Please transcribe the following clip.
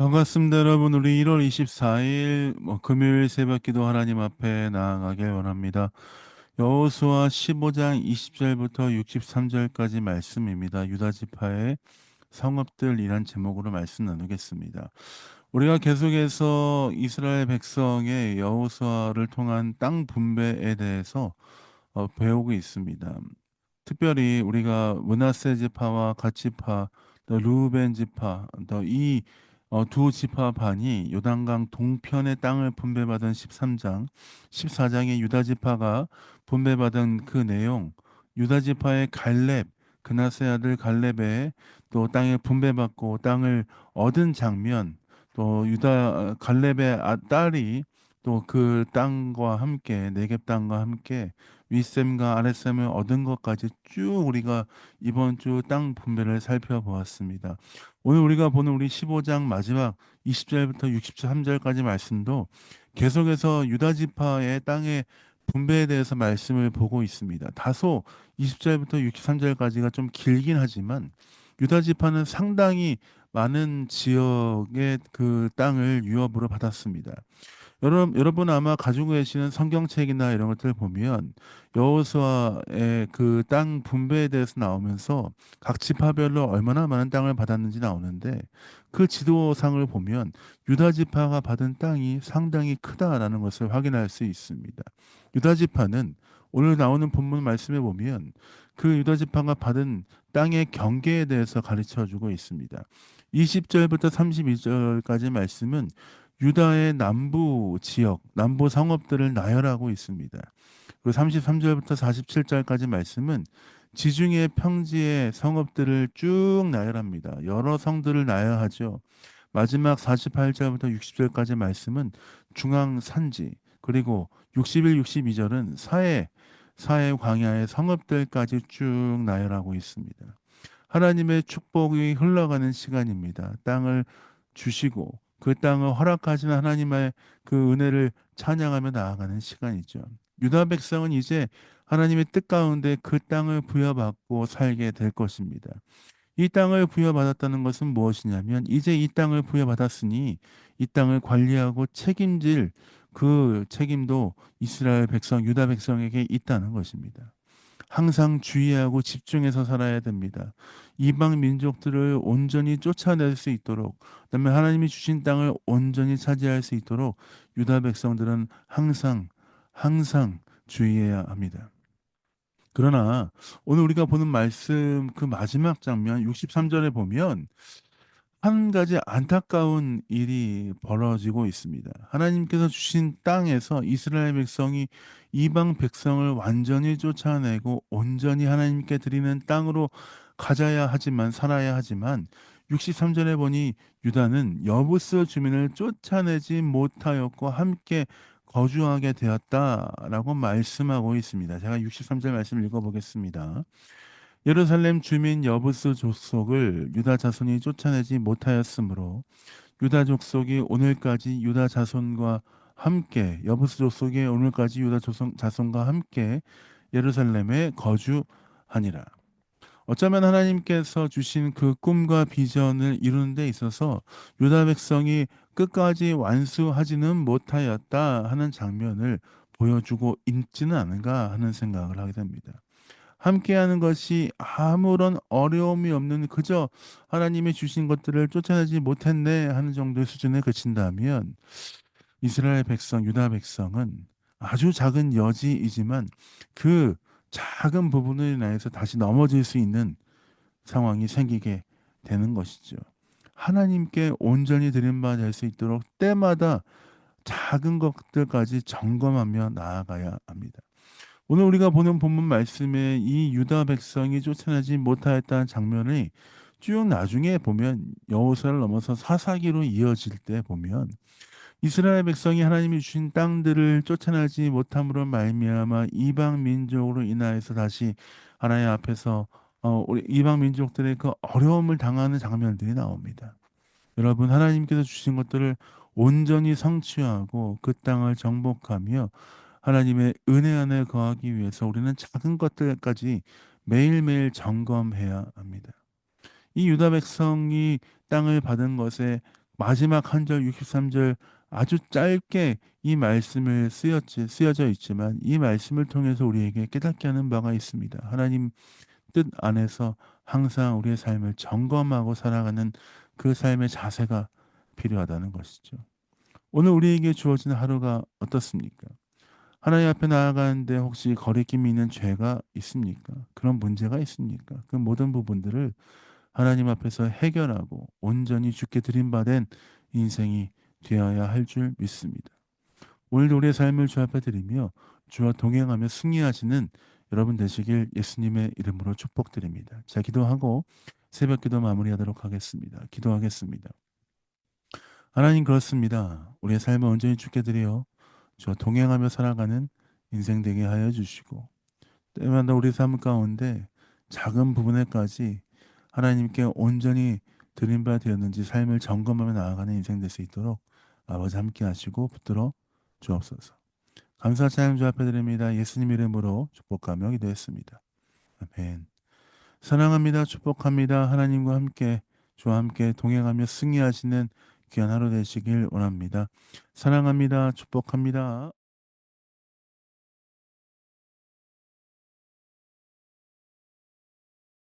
반갑습니다, 여러분. 우리 1월 24일 금요일 새벽기도 하나님 앞에 나아가길 원합니다. 여호수아 15장 20절부터 63절까지 말씀입니다. 유다 지파의 성읍들이란 제목으로 말씀 나누겠습니다. 우리가 계속해서 이스라엘 백성의 여호수아를 통한 땅 분배에 대해서 배우고 있습니다. 특별히 우리가 므낫세 지파와 갓 지파, 또 르우벤 지파, 또 이 두 지파 반이 요단강 동편의 땅을 분배받은 13장, 14장의 유다 지파가 분배받은 그 내용, 유다 지파의 갈렙, 그나스의 아들 갈렙의 또 땅을 분배받고 땅을 얻은 장면, 또 갈렙의 딸이 또 그 땅과 함께 네겝 땅과 함께 윗셈과 아랫셈을 얻은 것까지 쭉 우리가 이번 주 땅 분배를 살펴보았습니다. 오늘 우리가 보는 우리 15장 마지막 20절부터 63절까지 말씀도 계속해서 유다 지파의 땅의 분배에 대해서 말씀을 보고 있습니다. 다소 20절부터 63절까지가 좀 길긴 하지만 유다 지파는 상당히 많은 지역의 그 땅을 유업으로 받았습니다. 여러분 아마 가지고 계시는 성경책이나 이런 것들을 보면 여호수아의 그 땅 분배에 대해서 나오면서 각 지파별로 얼마나 많은 땅을 받았는지 나오는데 그 지도상을 보면 유다 지파가 받은 땅이 상당히 크다라는 것을 확인할 수 있습니다. 유다 지파는 오늘 나오는 본문 말씀에 보면 그 유다 지파가 받은 땅의 경계에 대해서 가르쳐 주고 있습니다. 20절부터 32절까지 말씀은 유다의 남부 지역, 남부 성읍들을 나열하고 있습니다. 그리고 33절부터 47절까지 말씀은 지중해 평지의 성읍들을 쭉 나열합니다. 여러 성들을 나열하죠. 마지막 48절부터 60절까지 말씀은 중앙 산지, 그리고 61, 62절은 사해 광야의 성읍들까지 쭉 나열하고 있습니다. 하나님의 축복이 흘러가는 시간입니다. 땅을 주시고 그 땅을 허락하시는 하나님의 그 은혜를 찬양하며 나아가는 시간이죠. 유다 백성은 이제 하나님의 뜻 가운데 그 땅을 부여받고 살게 될 것입니다. 이 땅을 부여받았다는 것은 무엇이냐면 이제 이 땅을 부여받았으니 이 땅을 관리하고 책임질 그 책임도 이스라엘 백성, 유다 백성에게 있다는 것입니다. 항상 주의하고 집중해서 살아야 됩니다. 이방 민족들을 온전히 쫓아낼 수 있도록, 그다음에 하나님이 주신 땅을 온전히 차지할 수 있도록 유다 백성들은 항상 주의해야 합니다. 그러나 오늘 우리가 보는 말씀 그 마지막 장면 63절에 보면 한 가지 안타까운 일이 벌어지고 있습니다. 하나님께서 주신 땅에서 이스라엘 백성이 이방 백성을 완전히 쫓아내고 온전히 하나님께 드리는 땅으로 가져야 하지만 살아야 하지만 63절에 보니 유다는 여부스 주민을 쫓아내지 못하였고 함께 거주하게 되었다라고 말씀하고 있습니다. 제가 63절 말씀 읽어보겠습니다. 예루살렘 주민 여부스 족속을 유다 자손이 쫓아내지 못하였으므로 유다 족속이 오늘까지 유다 자손과 함께 여부스 족속이 오늘까지 유다 자손과 함께 예루살렘에 거주하니라. 어쩌면 하나님께서 주신 그 꿈과 비전을 이루는 데 있어서 유다 백성이 끝까지 완수하지는 못하였다 하는 장면을 보여주고 있지는 않은가 하는 생각을 하게 됩니다. 함께하는 것이 아무런 어려움이 없는 그저 하나님이 주신 것들을 쫓아내지 못했네 하는 정도의 수준에 그친다면 이스라엘 백성, 유다 백성은 아주 작은 여지이지만 그 작은 부분을 인하여서 다시 넘어질 수 있는 상황이 생기게 되는 것이죠. 하나님께 온전히 드린 바 될 수 있도록 때마다 작은 것들까지 점검하며 나아가야 합니다. 오늘 우리가 보는 본문 말씀에 이 유다 백성이 쫓아내지 못하였다는 장면이 쭉 나중에 보면 여호수아를 넘어서 사사기로 이어질 때 보면 이스라엘 백성이 하나님이 주신 땅들을 쫓아내지 못함으로 말미암아 이방 민족으로 인하여서 다시 하나님 앞에서 우리 이방 민족들의 그 어려움을 당하는 장면들이 나옵니다. 여러분 하나님께서 주신 것들을 온전히 성취하고 그 땅을 정복하며 하나님의 은혜 안에 거하기 위해서 우리는 작은 것들까지 매일매일 점검해야 합니다. 이 유다 백성이 땅을 받은 것에 마지막 한 절 63절 아주 짧게 이 말씀을 쓰여져 있지만 이 말씀을 통해서 우리에게 깨닫게 하는 바가 있습니다. 하나님 뜻 안에서 항상 우리의 삶을 점검하고 살아가는 그 삶의 자세가 필요하다는 것이죠. 오늘 우리에게 주어진 하루가 어떻습니까? 하나님 앞에 나아가는데 혹시 거리낌이 있는 죄가 있습니까? 그런 문제가 있습니까? 그 모든 부분들을 하나님 앞에서 해결하고 온전히 주께 드림받은 인생이 되어야 할 줄 믿습니다. 오늘도 우리의 삶을 주 앞에 드리며 주와 동행하며 승리하시는 여러분 되시길 예수님의 이름으로 축복드립니다. 자, 기도하고 새벽 기도 마무리하도록 하겠습니다. 기도하겠습니다. 하나님, 그렇습니다. 우리의 삶을 온전히 주께 드려 주와 동행하며 살아가는 인생 되게 하여 주시고 때마다 우리 삶 가운데 작은 부분에까지 하나님께 온전히 드린 바 되었는지 삶을 점검하며 나아가는 인생 될 수 있도록 아버지 함께 하시고 붙들어 주옵소서. 감사 찬양 주 앞에 드립니다. 예수님 이름으로 축복하며 기도했습니다. 아멘. 사랑합니다. 축복합니다. 하나님과 함께 주와 함께 동행하며 승리하시는 귀한 하루 되시길 원합니다. 사랑합니다. 축복합니다.